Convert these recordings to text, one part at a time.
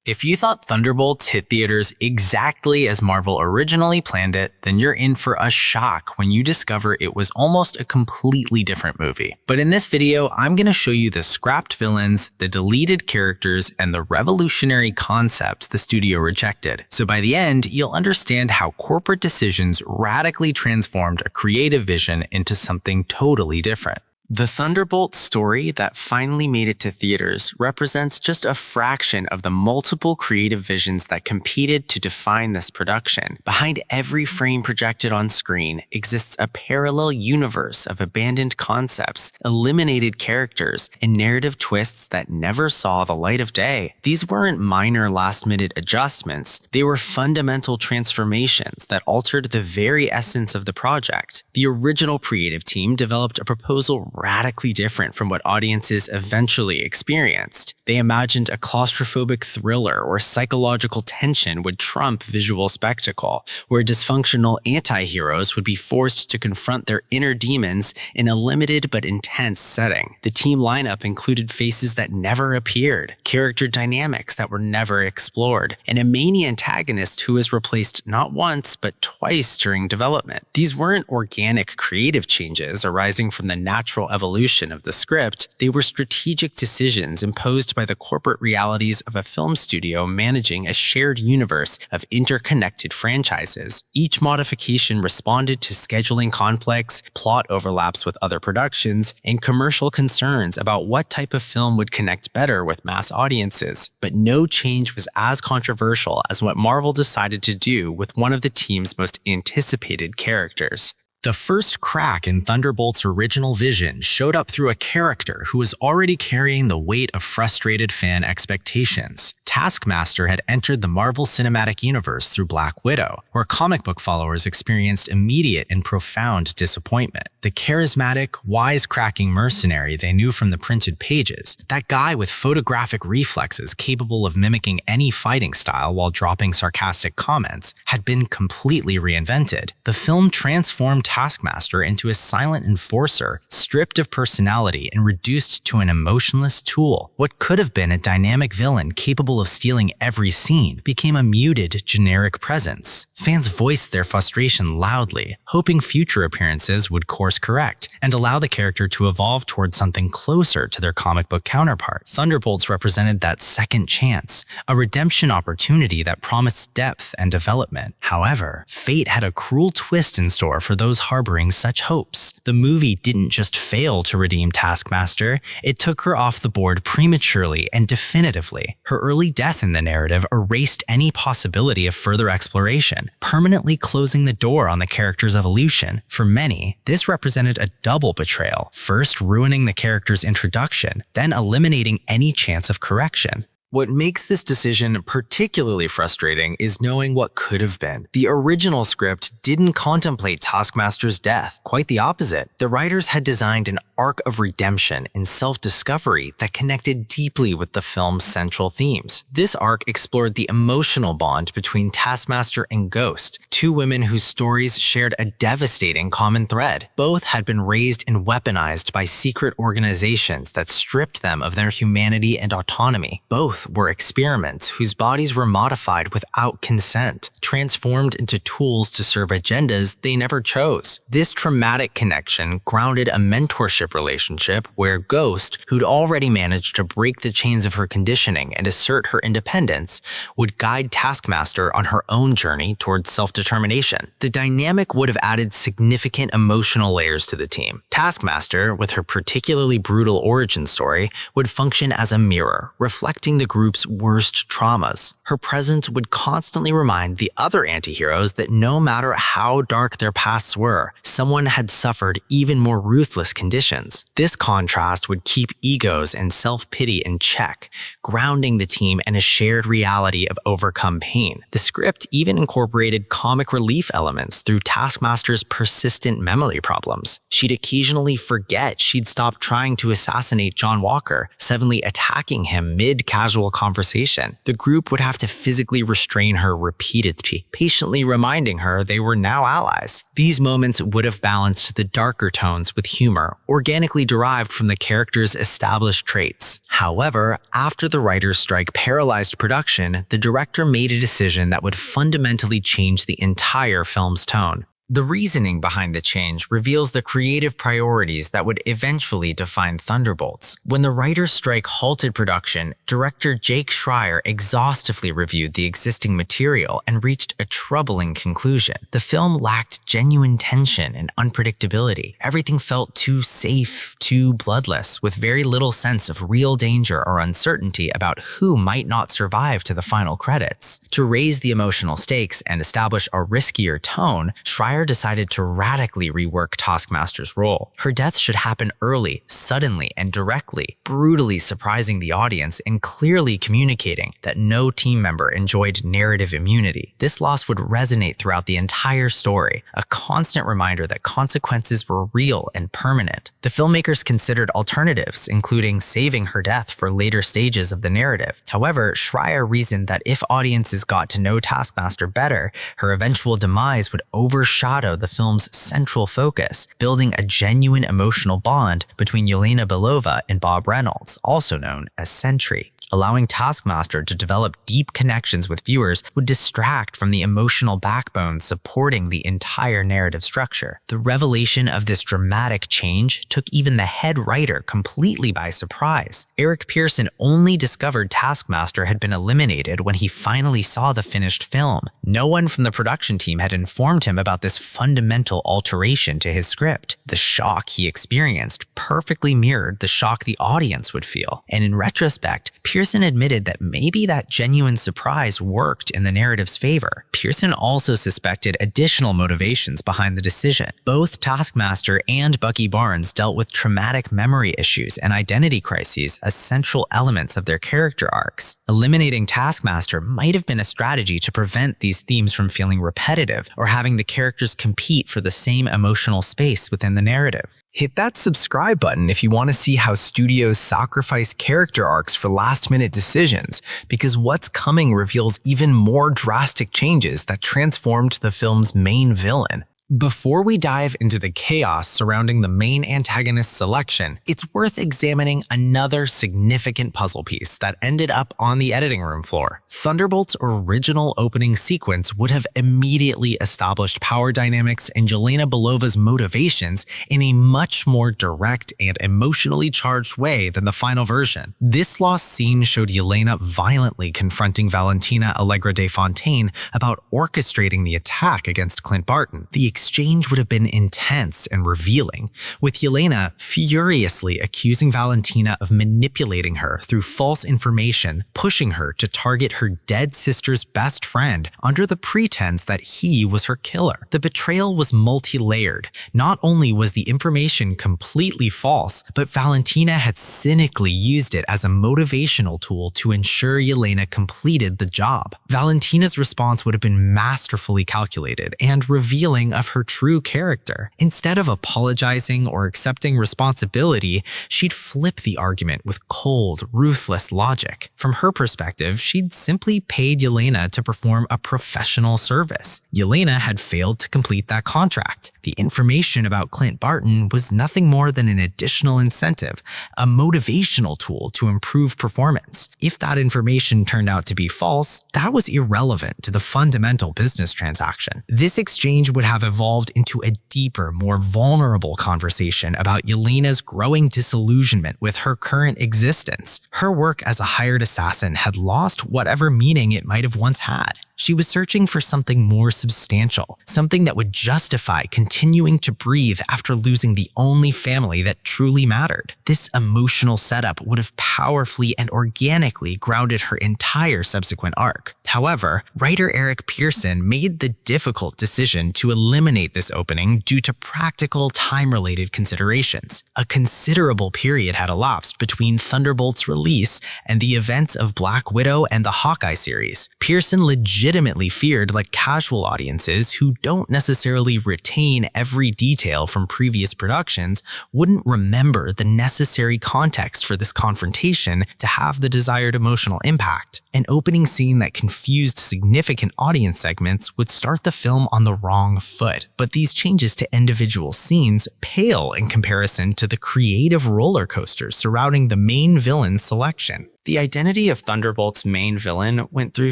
If you thought Thunderbolts hit theaters exactly as Marvel originally planned it, then you're in for a shock when you discover it was almost a completely different movie. But in this video, I'm going to show you the scrapped villains, the deleted characters, and the revolutionary concept the studio rejected. So by the end, you'll understand how corporate decisions radically transformed a creative vision into something totally different. The Thunderbolts story that finally made it to theaters represents just a fraction of the multiple creative visions that competed to define this production. Behind every frame projected on screen exists a parallel universe of abandoned concepts, eliminated characters, and narrative twists that never saw the light of day. These weren't minor last-minute adjustments, they were fundamental transformations that altered the very essence of the project. The original creative team developed a proposal radically different from what audiences eventually experienced. They imagined a claustrophobic thriller where psychological tension would trump visual spectacle, where dysfunctional anti-heroes would be forced to confront their inner demons in a limited but intense setting. The team lineup included faces that never appeared, character dynamics that were never explored, and a main antagonist who was replaced not once but twice during development. These weren't organic creative changes arising from the natural evolution of the script, they were strategic decisions imposed by the corporate realities of a film studio managing a shared universe of interconnected franchises. Each modification responded to scheduling conflicts, plot overlaps with other productions, and commercial concerns about what type of film would connect better with mass audiences. But no change was as controversial as what Marvel decided to do with one of the team's most anticipated characters. The first crack in Thunderbolt's original vision showed up through a character who was already carrying the weight of frustrated fan expectations. Taskmaster had entered the Marvel Cinematic Universe through Black Widow, where comic book followers experienced immediate and profound disappointment. The charismatic, wisecracking mercenary they knew from the printed pages, that guy with photographic reflexes capable of mimicking any fighting style while dropping sarcastic comments, had been completely reinvented. The film transformed Taskmaster into a silent enforcer, stripped of personality and reduced to an emotionless tool. What could have been a dynamic villain capable of stealing every scene became a muted, generic presence. Fans voiced their frustration loudly, hoping future appearances would course correct and allow the character to evolve towards something closer to their comic book counterpart. Thunderbolts represented that second chance, a redemption opportunity that promised depth and development. However, fate had a cruel twist in store for those harboring such hopes. The movie didn't just fail to redeem Taskmaster, it took her off the board prematurely and definitively. Her early death in the narrative erased any possibility of further exploration, permanently closing the door on the character's evolution. For many, this represented a double betrayal, first ruining the character's introduction, then eliminating any chance of correction. What makes this decision particularly frustrating is knowing what could have been. The original script didn't contemplate Taskmaster's death. Quite the opposite. The writers had designed an arc of redemption and self-discovery that connected deeply with the film's central themes. This arc explored the emotional bond between Taskmaster and Ghost, two women whose stories shared a devastating common thread. Both had been raised and weaponized by secret organizations that stripped them of their humanity and autonomy. Both were experiments whose bodies were modified without consent, transformed into tools to serve agendas they never chose. This traumatic connection grounded a mentorship relationship where Ghost, who'd already managed to break the chains of her conditioning and assert her independence, would guide Taskmaster on her own journey towards self-determination. The dynamic would have added significant emotional layers to the team. Taskmaster, with her particularly brutal origin story, would function as a mirror, reflecting the group's worst traumas. Her presence would constantly remind the other anti-heroes that no matter how dark their pasts were, someone had suffered even more ruthless conditions. This contrast would keep egos and self-pity in check, grounding the team in a shared reality of overcome pain. The script even incorporated comic comic relief elements through Taskmaster's persistent memory problems. She'd occasionally forget she'd stopped trying to assassinate John Walker, suddenly attacking him mid-casual conversation. The group would have to physically restrain her repeatedly, patiently reminding her they were now allies. These moments would have balanced the darker tones with humor, organically derived from the character's established traits. However, after the writer's strike paralyzed production, the director made a decision that would fundamentally change the entire film's tone. The reasoning behind the change reveals the creative priorities that would eventually define Thunderbolts. When the writer's strike halted production, director Jake Schreier exhaustively reviewed the existing material and reached a troubling conclusion. The film lacked genuine tension and unpredictability. Everything felt too safe, too bloodless, with very little sense of real danger or uncertainty about who might not survive to the final credits. To raise the emotional stakes and establish a riskier tone, Schreier decided to radically rework Taskmaster's role. Her death should happen early, suddenly, and directly, brutally surprising the audience and clearly communicating that no team member enjoyed narrative immunity. This loss would resonate throughout the entire story, a constant reminder that consequences were real and permanent. The filmmakers considered alternatives, including saving her death for later stages of the narrative. However, Schreier reasoned that if audiences got to know Taskmaster better, her eventual demise would overshadow the film's central focus, building a genuine emotional bond between Yelena Belova and Bob Reynolds, also known as Sentry. Allowing Taskmaster to develop deep connections with viewers would distract from the emotional backbone supporting the entire narrative structure. The revelation of this dramatic change took even the head writer completely by surprise. Eric Pearson only discovered Taskmaster had been eliminated when he finally saw the finished film. No one from the production team had informed him about this fundamental alteration to his script. The shock he experienced perfectly mirrored the shock the audience would feel, and in retrospect, Pearson admitted that maybe that genuine surprise worked in the narrative's favor. Pearson also suspected additional motivations behind the decision. Both Taskmaster and Bucky Barnes dealt with traumatic memory issues and identity crises as central elements of their character arcs. Eliminating Taskmaster might have been a strategy to prevent these themes from feeling repetitive or having the characters compete for the same emotional space within the narrative. Hit that subscribe button if you want to see how studios sacrifice character arcs for last-minute decisions, because what's coming reveals even more drastic changes that transformed the film's main villain. Before we dive into the chaos surrounding the main antagonist's selection, it's worth examining another significant puzzle piece that ended up on the editing room floor. Thunderbolts' original opening sequence would have immediately established power dynamics and Yelena Belova's motivations in a much more direct and emotionally charged way than the final version. This lost scene showed Yelena violently confronting Valentina Allegra de Fontaine about orchestrating the attack against Clint Barton. The exchange would have been intense and revealing, with Yelena furiously accusing Valentina of manipulating her through false information, pushing her to target her dead sister's best friend under the pretense that he was her killer. The betrayal was multi-layered. Not only was the information completely false, but Valentina had cynically used it as a motivational tool to ensure Yelena completed the job. Valentina's response would have been masterfully calculated and revealing of her true character. Instead of apologizing or accepting responsibility, she'd flip the argument with cold, ruthless logic. From her perspective, she'd simply paid Yelena to perform a professional service. Yelena had failed to complete that contract. The information about Clint Barton was nothing more than an additional incentive, a motivational tool to improve performance. If that information turned out to be false, that was irrelevant to the fundamental business transaction. This exchange would have evolved into a deeper, more vulnerable conversation about Yelena's growing disillusionment with her current existence. Her work as a hired assassin had lost whatever meaning it might have once had. She was searching for something more substantial, something that would justify continuing to breathe after losing the only family that truly mattered. This emotional setup would have powerfully and organically grounded her entire subsequent arc. However, writer Eric Pearson made the difficult decision to eliminate this opening due to practical, time-related considerations. A considerable period had elapsed between Thunderbolts' release and the events of Black Widow and the Hawkeye series. Pearson legitimately legitimately feared, like casual audiences who don't necessarily retain every detail from previous productions, wouldn't remember the necessary context for this confrontation to have the desired emotional impact. An opening scene that confused significant audience segments would start the film on the wrong foot, but these changes to individual scenes pale in comparison to the creative roller coasters surrounding the main villain's selection. The identity of Thunderbolts' main villain went through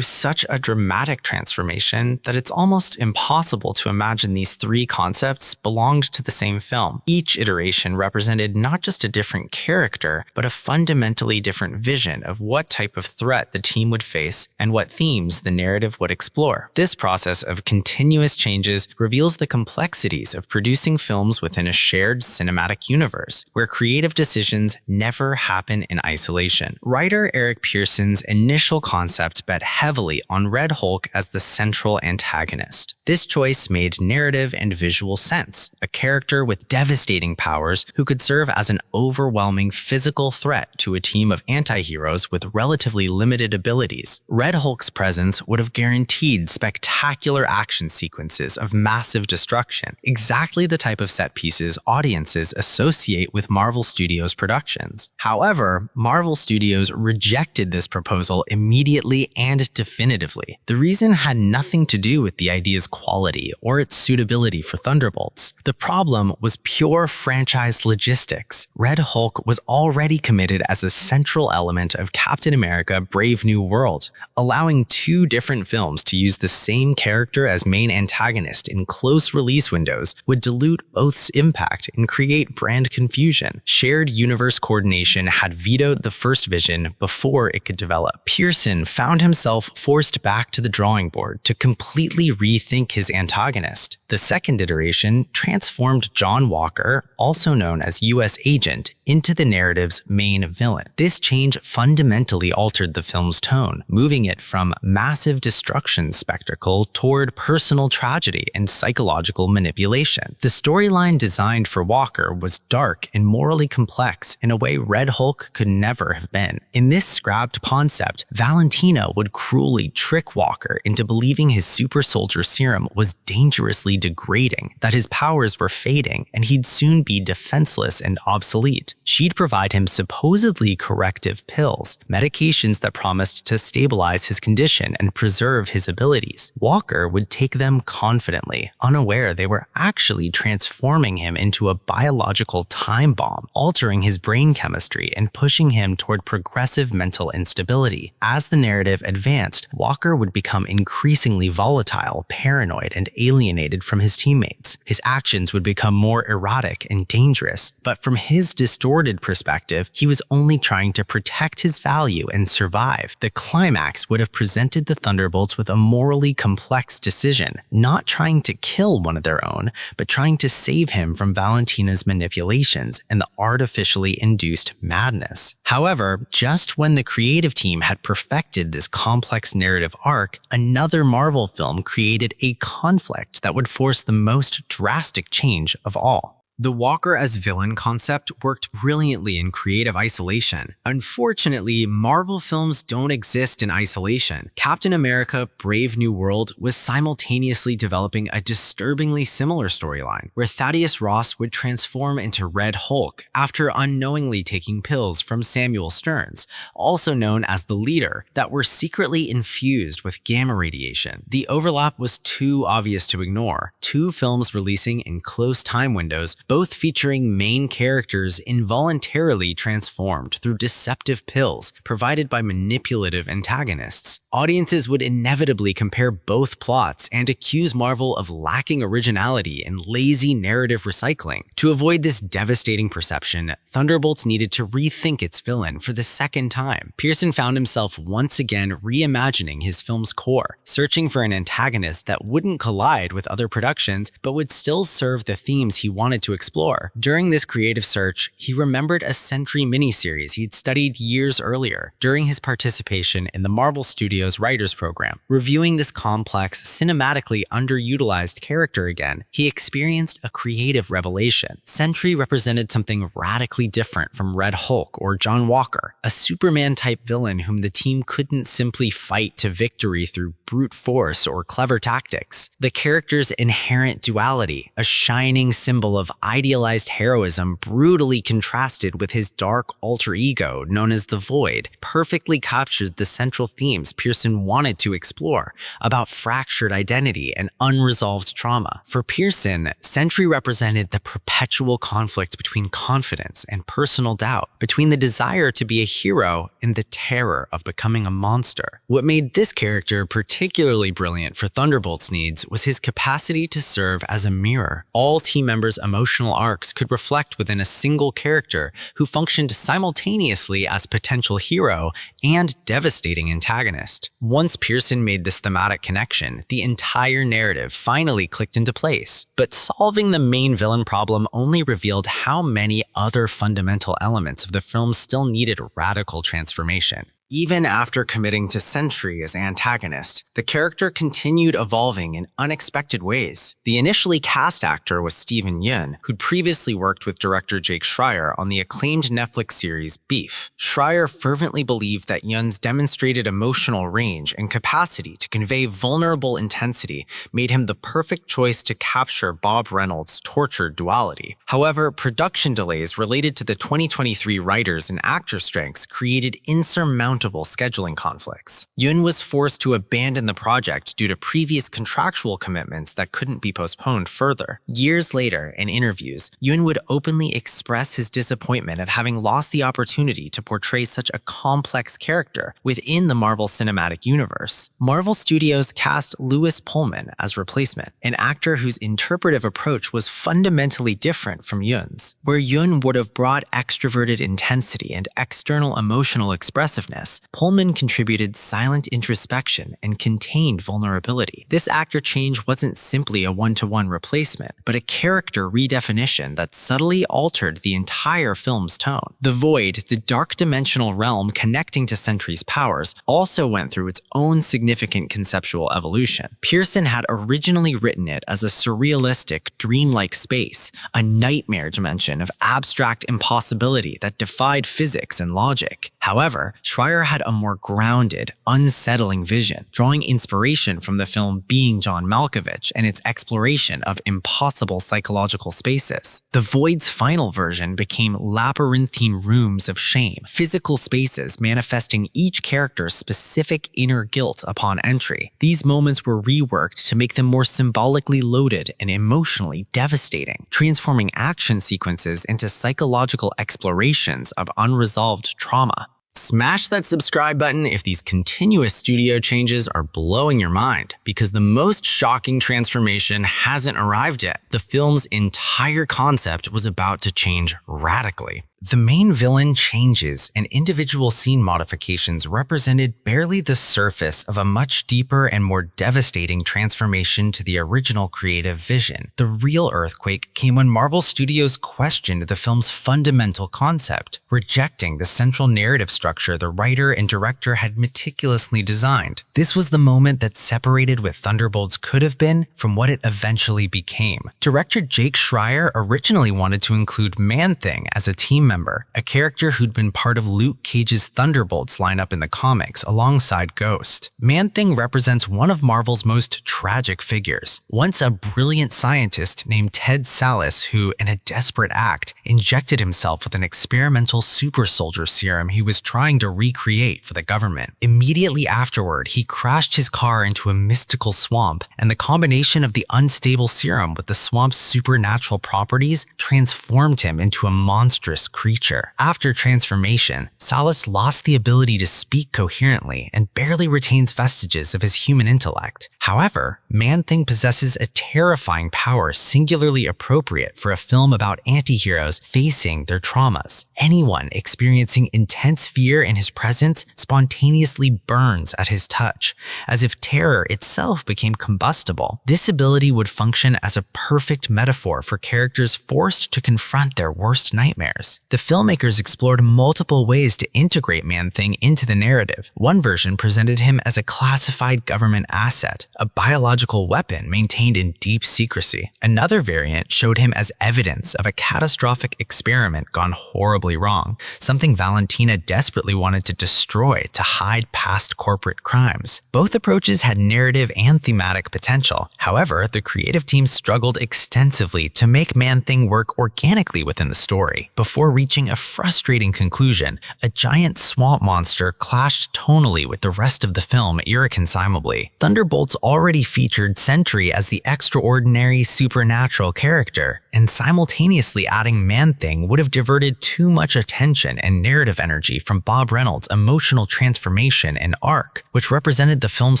such a dramatic transformation that it's almost impossible to imagine these three concepts belonged to the same film. Each iteration represented not just a different character, but a fundamentally different vision of what type of threat the team would face and what themes the narrative would explore. This process of continuous changes reveals the complexities of producing films within a shared cinematic universe, where creative decisions never happen in isolation. Writer Eric Pearson's initial concept bet heavily on Red Hulk as the central antagonist. This choice made narrative and visual sense, a character with devastating powers who could serve as an overwhelming physical threat to a team of anti-heroes with relatively limited abilities. Red Hulk's presence would have guaranteed spectacular action sequences of massive destruction, exactly the type of set pieces audiences associate with Marvel Studios' productions. However, Marvel Studios rejected this proposal immediately and definitively. The reason had nothing to do with the idea's quality or its suitability for Thunderbolts. The problem was pure franchise logistics. Red Hulk was already committed as a central element of Captain America: Brave New World. Allowing two different films to use the same character as main antagonist in close release windows would dilute both's impact and create brand confusion. Shared universe coordination had vetoed the first vision before it could develop. Pearson found himself forced back to the drawing board to completely rethink his antagonist. The second iteration transformed John Walker, also known as U.S. Agent, into the narrative's main villain. This change fundamentally altered the film's tone, moving it from massive destruction spectacle toward personal tragedy and psychological manipulation. The storyline designed for Walker was dark and morally complex in a way Red Hulk could never have been. In this scrapped concept, Valentina would cruelly trick Walker into believing his super soldier serum was dangerously degrading, that his powers were fading, and he'd soon be defenseless and obsolete. She'd provide him supposedly corrective pills, medications that promised to stabilize his condition and preserve his abilities. Walker would take them confidently, unaware they were actually transforming him into a biological time bomb, altering his brain chemistry and pushing him toward progressive mental instability. As the narrative advanced, Walker would become increasingly volatile, paranoid, and alienated from his teammates. His actions would become more erratic and dangerous, but from his distorted perspective, he was only trying to protect his value and survive. The climax would have presented the Thunderbolts with a morally complex decision, not trying to kill one of their own, but trying to save him from Valentina's manipulations and the artificially induced madness. However, just when the creative team had perfected this complex narrative arc, another Marvel film created a conflict that would force the most drastic change of all. The Walker as villain concept worked brilliantly in creative isolation. Unfortunately, Marvel films don't exist in isolation. Captain America: Brave New World was simultaneously developing a disturbingly similar storyline, where Thaddeus Ross would transform into Red Hulk after unknowingly taking pills from Samuel Stearns, also known as the Leader, that were secretly infused with gamma radiation. The overlap was too obvious to ignore. Two films releasing in close time windows, both featuring main characters involuntarily transformed through deceptive pills provided by manipulative antagonists. Audiences would inevitably compare both plots and accuse Marvel of lacking originality and lazy narrative recycling. To avoid this devastating perception, Thunderbolts needed to rethink its villain for the second time. Pearson found himself once again reimagining his film's core, searching for an antagonist that wouldn't collide with other productions productions, but would still serve the themes he wanted to explore. During this creative search, he remembered a Sentry miniseries he'd studied years earlier during his participation in the Marvel Studios Writers Program. Reviewing this complex, cinematically underutilized character again, he experienced a creative revelation. Sentry represented something radically different from Red Hulk or John Walker, a Superman-type villain whom the team couldn't simply fight to victory through brute force or clever tactics. The character's inherent duality, a shining symbol of idealized heroism brutally contrasted with his dark alter ego known as the Void, perfectly captures the central themes Pearson wanted to explore about fractured identity and unresolved trauma. For Pearson, Sentry represented the perpetual conflict between confidence and personal doubt, between the desire to be a hero and the terror of becoming a monster. What made this character particularly brilliant for Thunderbolts' needs was his capacity to serve as a mirror. All team members' emotional arcs could reflect within a single character who functioned simultaneously as potential hero and devastating antagonist. Once Pearson made this thematic connection, the entire narrative finally clicked into place. But solving the main villain problem only revealed how many other fundamental elements of the film still needed radical transformation. Even after committing to Sentry as antagonist, the character continued evolving in unexpected ways. The initially cast actor was Steven Yeun, who'd previously worked with director Jake Schreier on the acclaimed Netflix series Beef. Schreier fervently believed that Yeun's demonstrated emotional range and capacity to convey vulnerable intensity made him the perfect choice to capture Bob Reynolds' tortured duality. However, production delays related to the 2023 writers and actor strikes created insurmountable scheduling conflicts. Yeun was forced to abandon the project due to previous contractual commitments that couldn't be postponed further. Years later, in interviews, Yeun would openly express his disappointment at having lost the opportunity to portray such a complex character within the Marvel Cinematic Universe. Marvel Studios cast Lewis Pullman as replacement, an actor whose interpretive approach was fundamentally different from Yeun's. Where Yeun would have brought extroverted intensity and external emotional expressiveness, Pullman contributed silent introspection and contained vulnerability. This actor change wasn't simply a one-to-one replacement, but a character redefinition that subtly altered the entire film's tone. The Void, the dark dimensional realm connecting to Sentry's powers, also went through its own significant conceptual evolution. Pearson had originally written it as a surrealistic, dreamlike space, a nightmare dimension of abstract impossibility that defied physics and logic. However, Schreier had a more grounded, unsettling vision, drawing inspiration from the film Being John Malkovich and its exploration of impossible psychological spaces. The Void's final version became labyrinthine rooms of shame, physical spaces manifesting each character's specific inner guilt upon entry. These moments were reworked to make them more symbolically loaded and emotionally devastating, transforming action sequences into psychological explorations of unresolved trauma. Smash that subscribe button if these continuous studio changes are blowing your mind, because the most shocking transformation hasn't arrived yet. The film's entire concept was about to change radically. The main villain changes and individual scene modifications represented barely the surface of a much deeper and more devastating transformation to the original creative vision. The real earthquake came when Marvel Studios questioned the film's fundamental concept, rejecting the central narrative structure the writer and director had meticulously designed. This was the moment that separated what Thunderbolts could have been from what it eventually became. Director Jake Schreier originally wanted to include Man-Thing as a team member, a character who'd been part of Luke Cage's Thunderbolts lineup in the comics alongside Ghost. Man-Thing represents one of Marvel's most tragic figures, once a brilliant scientist named Ted Sallis who, in a desperate act, injected himself with an experimental super soldier serum he was trying to recreate for the government. Immediately afterward, he crashed his car into a mystical swamp, and the combination of the unstable serum with the swamp's supernatural properties transformed him into a monstrous creature. After transformation, Salas lost the ability to speak coherently and barely retains vestiges of his human intellect. However, Man-Thing possesses a terrifying power singularly appropriate for a film about anti-heroes facing their traumas. Anyone experiencing intense fear in his presence spontaneously burns at his touch, as if terror itself became combustible. This ability would function as a perfect metaphor for characters forced to confront their worst nightmares. The filmmakers explored multiple ways to integrate Man-Thing into the narrative. One version presented him as a classified government asset, a biological weapon maintained in deep secrecy. Another variant showed him as evidence of a catastrophic experiment gone horribly wrong, something Valentina desperately wanted to destroy to hide past corporate crimes. Both approaches had narrative and thematic potential. However, the creative team struggled extensively to make Man-Thing work organically within the story. Before reaching a frustrating conclusion, a giant swamp monster clashed tonally with the rest of the film irreconcilably. Thunderbolts already featured Sentry as the extraordinary supernatural character, and simultaneously adding Man-Thing would have diverted too much attention and narrative energy from Bob Reynolds' emotional transformation and arc, which represented the film's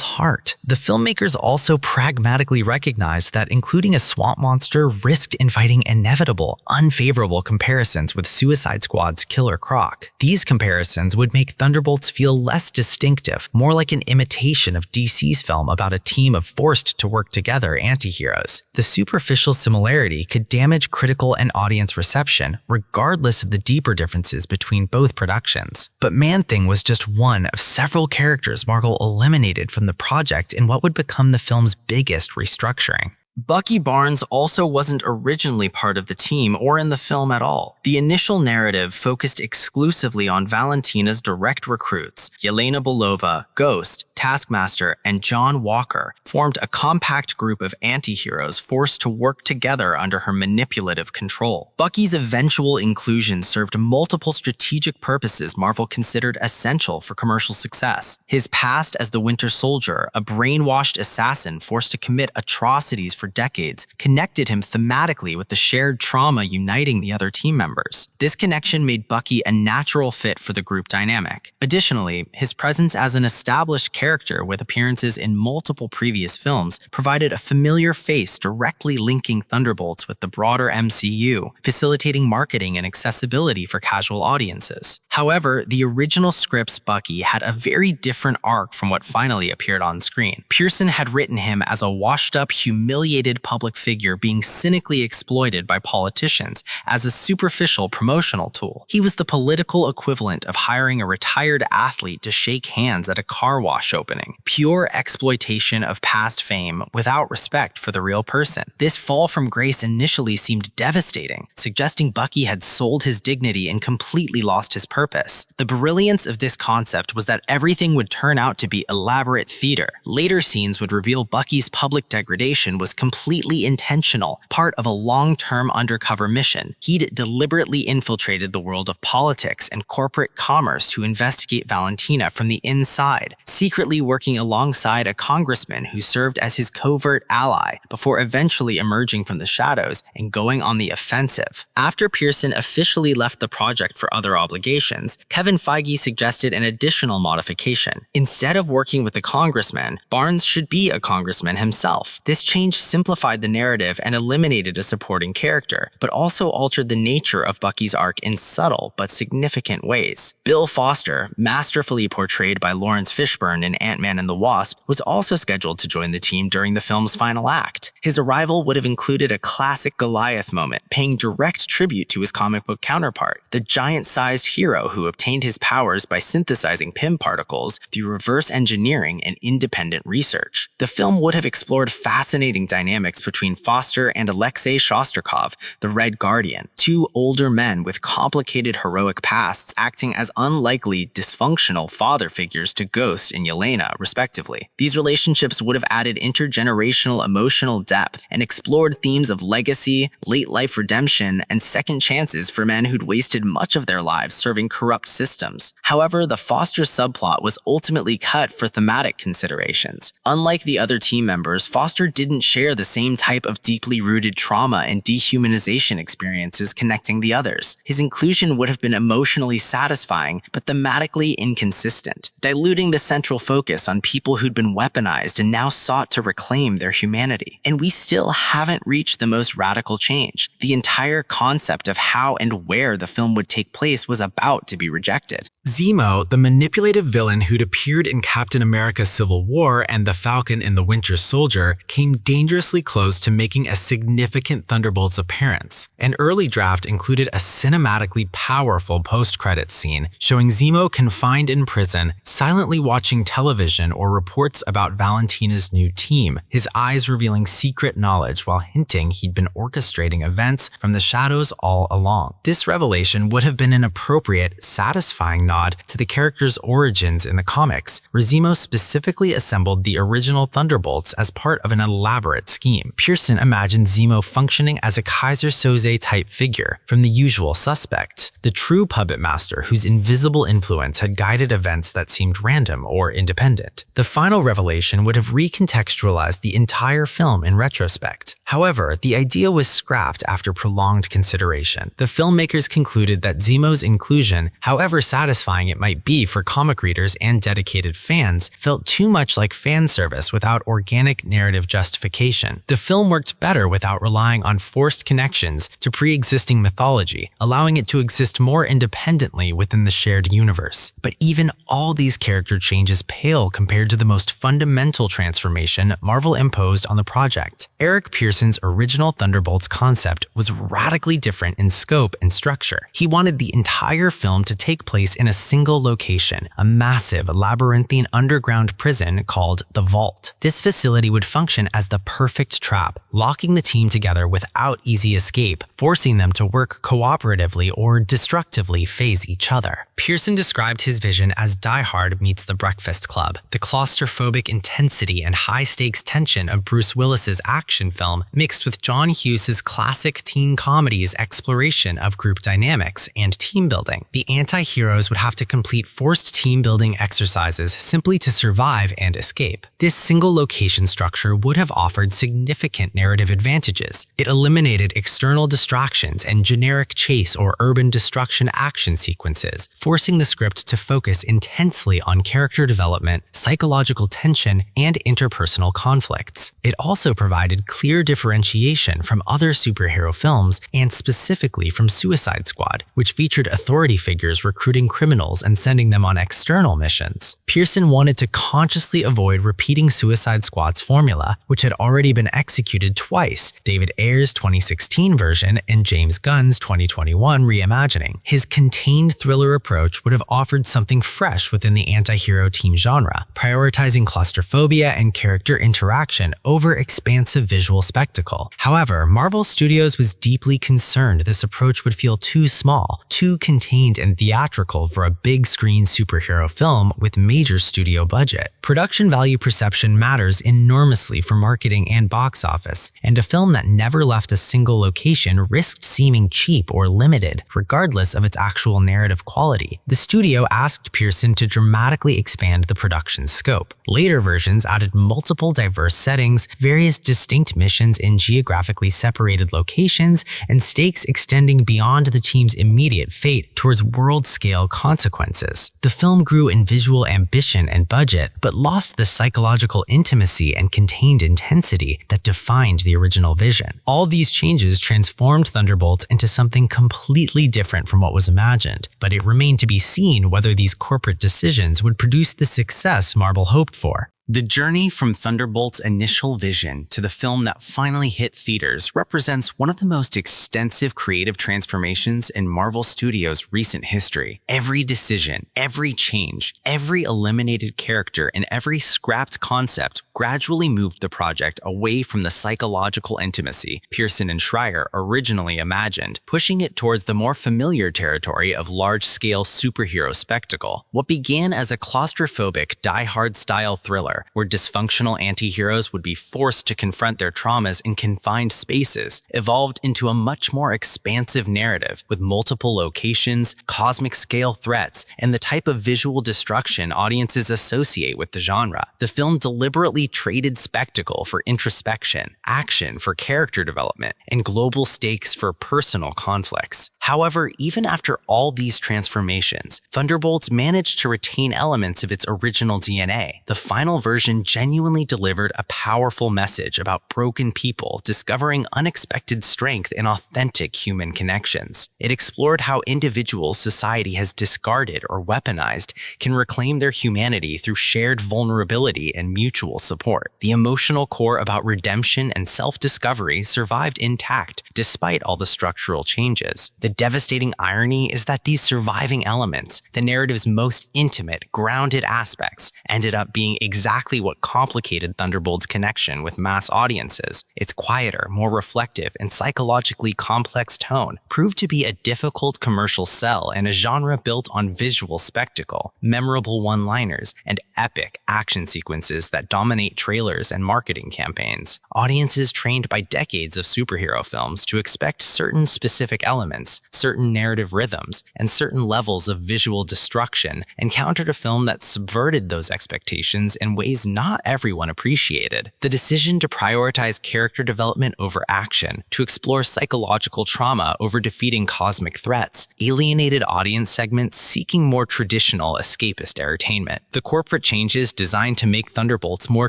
heart. The filmmakers also pragmatically recognized that including a swamp monster risked inviting inevitable, unfavorable comparisons with Suicide Squad's Killer Croc. These comparisons would make Thunderbolts feel less distinctive, more like an imitation of DC's film about a team of forced-to-work-together anti-heroes. The superficial similarity could damage critical and audience reception, regardless of the deeper differences between both productions. But Man-Thing was just one of several characters Marvel eliminated from the project in what would become the film's biggest restructuring. Bucky Barnes also wasn't originally part of the team or in the film at all. The initial narrative focused exclusively on Valentina's direct recruits. Yelena Belova, Ghost, Taskmaster, and John Walker formed a compact group of anti-heroes forced to work together under her manipulative control. Bucky's eventual inclusion served multiple strategic purposes Marvel considered essential for commercial success. His past as the Winter Soldier, a brainwashed assassin forced to commit atrocities for decades, connected him thematically with the shared trauma uniting the other team members. This connection made Bucky a natural fit for the group dynamic. Additionally, his presence as an established character with appearances in multiple previous films provided a familiar face directly linking Thunderbolts with the broader MCU, facilitating marketing and accessibility for casual audiences. However, the original script's Bucky had a very different arc from what finally appeared on screen. Pearson had written him as a washed-up, humiliated public figure being cynically exploited by politicians as a superficial promotional tool. He was the political equivalent of hiring a retired athlete to shake hands at a car wash opening. Pure exploitation of past fame without respect for the real person. This fall from grace initially seemed devastating, suggesting Bucky had sold his dignity and completely lost his purpose. The brilliance of this concept was that everything would turn out to be elaborate theater. Later scenes would reveal Bucky's public degradation was completely intentional, part of a long-term undercover mission. He'd deliberately infiltrated the world of politics and corporate commerce to investigate Valentina from the inside, secretly working alongside a congressman who served as his covert ally before eventually emerging from the shadows and going on the offensive. After Pearson officially left the project for other obligations, Kevin Feige suggested an additional modification. Instead of working with the congressman, Barnes should be a congressman himself. This change simplified the narrative and eliminated a supporting character, but also altered the nature of Bucky's arc in subtle but significant ways. Bill Foster, masterfully portrayed by Lawrence Fishburne in Ant-Man and the Wasp, was also scheduled to join the team during the film's final act. His arrival would have included a classic Goliath moment, paying direct tribute to his comic book counterpart, the giant-sized hero who obtained his powers by synthesizing Pym particles through reverse engineering and independent research. The film would have explored fascinating dynamics between Foster and Alexei Shostakov, the Red Guardian, two older men with complicated heroic pasts acting as unlikely, dysfunctional father figures to Ghost and Yelena, respectively. These relationships would have added intergenerational emotional depth depth and explored themes of legacy, late-life redemption, and second chances for men who'd wasted much of their lives serving corrupt systems. However, the Foster subplot was ultimately cut for thematic considerations. Unlike the other team members, Foster didn't share the same type of deeply rooted trauma and dehumanization experiences connecting the others. His inclusion would have been emotionally satisfying, but thematically inconsistent, diluting the central focus on people who'd been weaponized and now sought to reclaim their humanity. And we still haven't reached the most radical change. The entire concept of how and where the film would take place was about to be rejected. Zemo, the manipulative villain who'd appeared in Captain America: Civil War and The Falcon and the Winter Soldier, came dangerously close to making a significant Thunderbolts appearance. An early draft included a cinematically powerful post-credits scene showing Zemo confined in prison, silently watching television or reports about Valentina's new team, his eyes revealing secret knowledge while hinting he'd been orchestrating events from the shadows all along. This revelation would have been an appropriate, satisfying nod to the character's origins in the comics, where Zemo specifically assembled the original Thunderbolts as part of an elaborate scheme. Pearson imagined Zemo functioning as a Kaiser Soze-type figure from The Usual Suspects, the true puppet master whose invisible influence had guided events that seemed random or independent. The final revelation would have recontextualized the entire film in retrospect. However, the idea was scrapped after prolonged consideration. The filmmakers concluded that Zemo's inclusion, however satisfying it might be for comic readers and dedicated fans, felt too much like fan service without organic narrative justification. The film worked better without relying on forced connections to pre-existing mythology, allowing it to exist more independently within the shared universe. But even all these character changes pale compared to the most fundamental transformation Marvel imposed on the project. Eric Pearson's original Thunderbolts concept was radically different in scope and structure. He wanted the entire film to take place in a single location, a massive, labyrinthine underground prison called the Vault. This facility would function as the perfect trap, locking the team together without easy escape, forcing them to work cooperatively or destructively phase each other. Pearson described his vision as Die Hard meets The Breakfast Club. The claustrophobic intensity and high-stakes tension of Bruce Willis's action film mixed with John Hughes's classic teen comedy's exploration of group dynamics and team building. The anti-heroes would have to complete forced team-building exercises simply to survive and escape. This single location structure would have offered significant narrative advantages. It eliminated external distractions and generic chase or urban destruction action sequences, forcing the script to focus intensely on character development, psychological tension, and interpersonal conflicts. It also provided clear differentiation from other superhero films and specifically from Suicide Squad, which featured authority figures recruiting criminals and sending them on external missions. Pearson wanted to consciously avoid repeating Suicide Squad's formula, which had already been executed twice, David Ayer's 2016 version and James Gunn's 2021 reimagining. His contained thriller approach would have offered something fresh within the anti-hero team genre, prioritizing claustrophobia and character interaction over expansive visual spectacle. However, Marvel Studios was deeply concerned this approach would feel too small, too contained and theatrical for a big-screen superhero film with major studio budget. Production value perception matters enormously for marketing and box office, and a film that never left a single location risked seeming cheap or limited, regardless of its actual narrative quality. The studio asked Pearson to dramatically expand the production scope. Later versions added multiple diverse settings, various distinct missions in geographically separated locations, and stakes extending beyond the team's immediate fate towards world-scale consequences. The film grew in visual ambition and budget, but lost the psychological intimacy and contained intensity that defined the original vision. All these changes transformed Thunderbolts into something completely different from what was imagined, but it remained to be seen whether these corporate decisions would produce the success Marvel hoped for. The journey from Thunderbolt's initial vision to the film that finally hit theaters represents one of the most extensive creative transformations in Marvel Studios' recent history. Every decision, every change, every eliminated character, and every scrapped concept gradually moved the project away from the psychological intimacy Pearson and Schreier originally imagined, pushing it towards the more familiar territory of large-scale superhero spectacle. What began as a claustrophobic, Die Hard-style thriller thriller, where dysfunctional anti-heroes would be forced to confront their traumas in confined spaces, evolved into a much more expansive narrative with multiple locations, cosmic-scale threats, and the type of visual destruction audiences associate with the genre. The film deliberately traded spectacle for introspection, action for character development, and global stakes for personal conflicts. However, even after all these transformations, Thunderbolts managed to retain elements of its original DNA. The final version genuinely delivered a powerful message about broken people discovering unexpected strength in authentic human connections. It explored how individuals society has discarded or weaponized can reclaim their humanity through shared vulnerability and mutual support. The emotional core about redemption and self-discovery survived intact despite all the structural changes. The devastating irony is that these surviving elements, the narrative's most intimate, grounded aspects, ended up being exactly what complicated Thunderbolts' connection with mass audiences. Its quieter, more reflective, and psychologically complex tone proved to be a difficult commercial sell in a genre built on visual spectacle, memorable one-liners, and epic action sequences that dominate trailers and marketing campaigns. Audiences trained by decades of superhero films to expect certain specific elements, certain narrative rhythms, and certain levels of visual destruction encountered a film that subverted those expectations in ways not everyone appreciated. The decision to prioritize character development over action, to explore psychological trauma over defeating cosmic threats, alienated audience segments seeking more traditional escapist entertainment. The corporate changes designed to make Thunderbolts more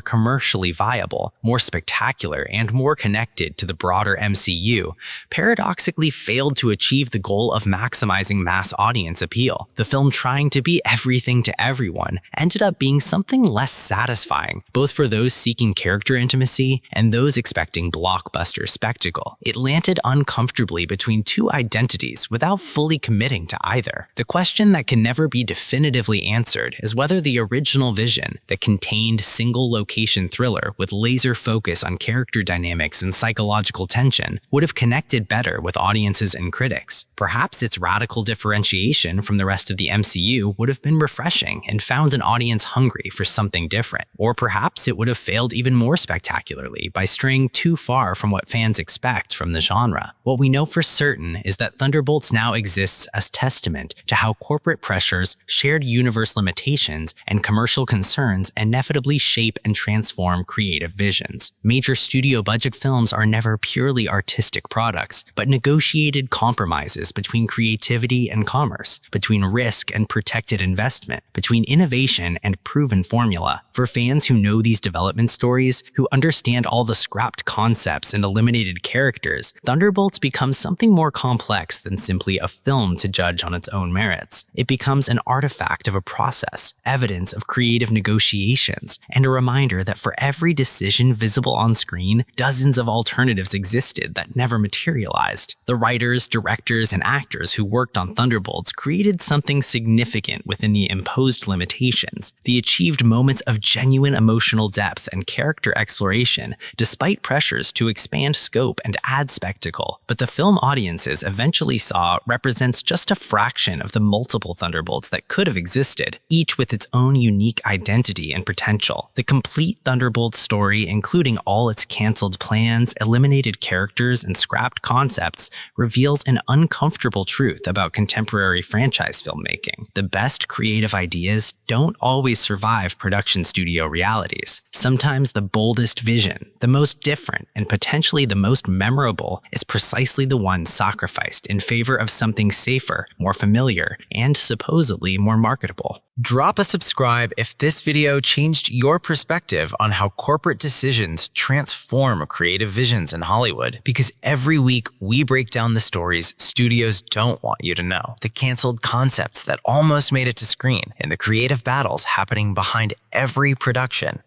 commercially viable, more spectacular, and more connected to the broader MCU, paradoxically failed to achieve the goal of maximizing mass audience appeal. The film, trying to be everything to everyone, ended up being something less satisfying, both for those seeking character intimacy and those expecting blockbuster spectacle. It landed uncomfortably between two identities without fully committing to either. The question that can never be definitively answered is whether the original vision, the contained single-location thriller with laser focus on character dynamics and psychological tension, would have connected better with audiences and critics. Perhaps its radical differentiation from the rest of the MCU would have been refreshing and found an audience hungry for something different. Or perhaps it would have failed even more spectacularly by straying too far from what fans expect from the genre. What we know for certain is that Thunderbolts now exists as testament to how corporate pressures, shared universe limitations, and commercial concerns inevitably shape and transform creative visions. Major studio budget films are never purely artistic products, but negotiated compromises between creativity and commerce, between risk and protected investment, between innovation and proven formula. For fans who know these development stories, who understand all the scrapped concepts and eliminated characters, Thunderbolts becomes something more complex than simply a film to judge on its own merits. It becomes an artifact of a process, evidence of creative negotiations, and a reminder that for every decision visible on screen, dozens of alternatives existed that never materialized. The writers, directors, and actors who worked on Thunderbolts created something significant within the imposed limitations. They achieved moments of genuine emotional depth and character exploration, despite pressures to expand scope and add spectacle. But the film audiences eventually saw represents just a fraction of the multiple Thunderbolts that could have existed, each with its own unique identity and potential. The complete Thunderbolts story, including all its cancelled plans, eliminated characters, and scrapped concepts, reveals an uncomfortable truth about contemporary franchise filmmaking. The best creative ideas don't always survive production studio realities. Sometimes the boldest vision, the most different, and potentially the most memorable is precisely the one sacrificed in favor of something safer, more familiar, and supposedly more marketable. Drop a subscribe if this video changed your perspective on how corporate decisions transform creative visions in Hollywood. Because every week we break down the stories studios don't want you to know, the canceled concepts that almost made it to screen, and the creative battles happening behind every production.